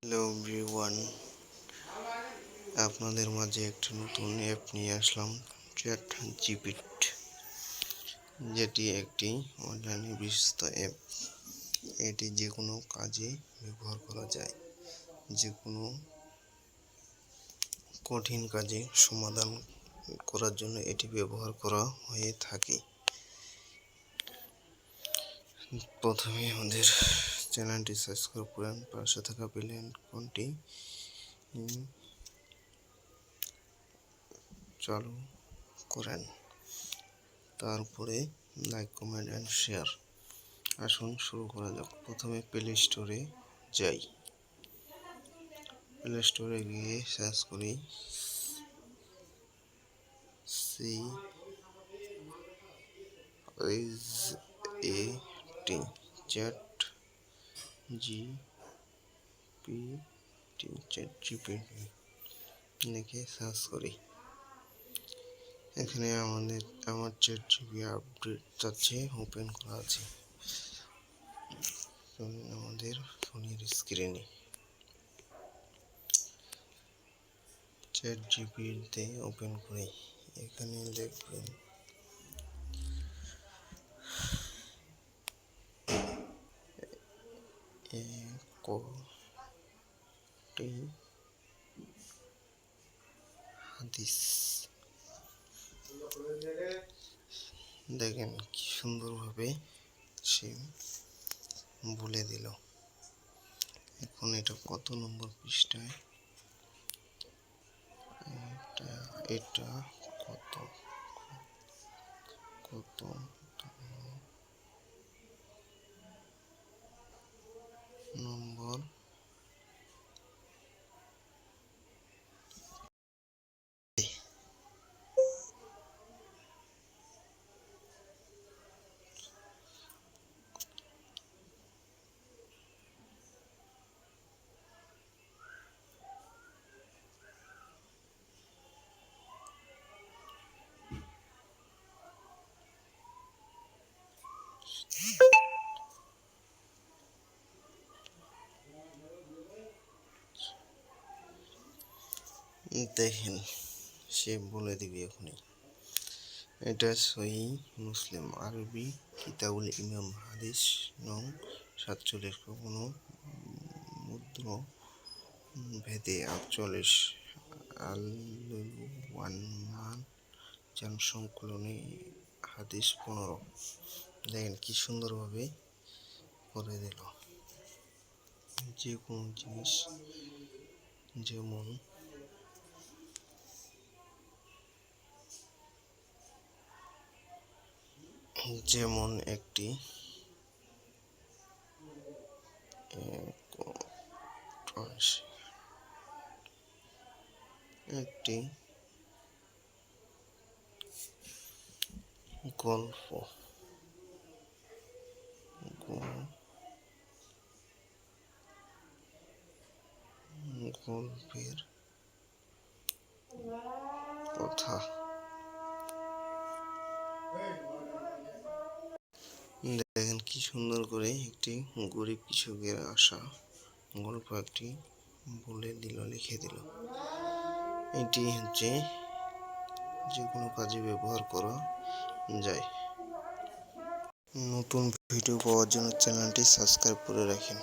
Hello everyone, আপনাদের মাঝে একটি নতুন অ্যাপ নিয়ে আসলাম, চ্যাট জিপিটি, যেটি একটি অনলাইনে বিশ্বস্ত অ্যাপ। এটি যে কোনো কাজে ব্যবহার করা যায়, যে কোনো কঠিন কাজে সমাধান করার জন্য এটি ব্যবহার করা হয়ে থাকে। প্রথমে আমাদের চ্যানেলটি সাবস্ক্রাইব করেন, পাশে থাকা বেল আইকনটি চালু করেন, তারপরে লাইক, কমেন্ট অ্যান্ড শেয়ার। আসুন শুরু করা যাক। প্রথমে প্লে স্টোরে যাই। প্লে স্টোরে গিয়ে সার্চ করি চ্যাট জিপিটি লিখে সার্চ করি। এখানে আমার চ্যাট জিপিটি আপডেট চাচ্ছে, ওপেন করা আছে আমাদের ফোনের স্ক্রিনে। চ্যাট জিপিটিতে ওপেন করি। এখানে লিখবেন একটি হাদিস। দেখেন কি সুন্দরভাবে সে বলে দিল। এখন এটা কত নম্বর পৃষ্ঠায়, এটা কত কত নম্বর দেখেন সে বলে দিবে এখনই। এটা সহিহ মুসলিম, আরবি কিতাবুল ইমাম, হাদিস নং 47, কোনো মূত্র ভেদে 48, আল-ওয়ান্নান জান সংকলনে হাদিস 15। দেখেন কি সুন্দরভাবে করে দিল। যে কোনো জিনিস, যেমন একটি গল্পের কথা। দেখেন কি সুন্দর করে একটি গরিব কৃষকের আশা গল্প একটি বলে দিল, লিখে দিল। এটি হচ্ছে যে কোনো কাজে ব্যবহার করা যায়। নতুন ভিডিও পাওয়ার জন্য চ্যানেলটি সাবস্ক্রাইব করে রাখেন।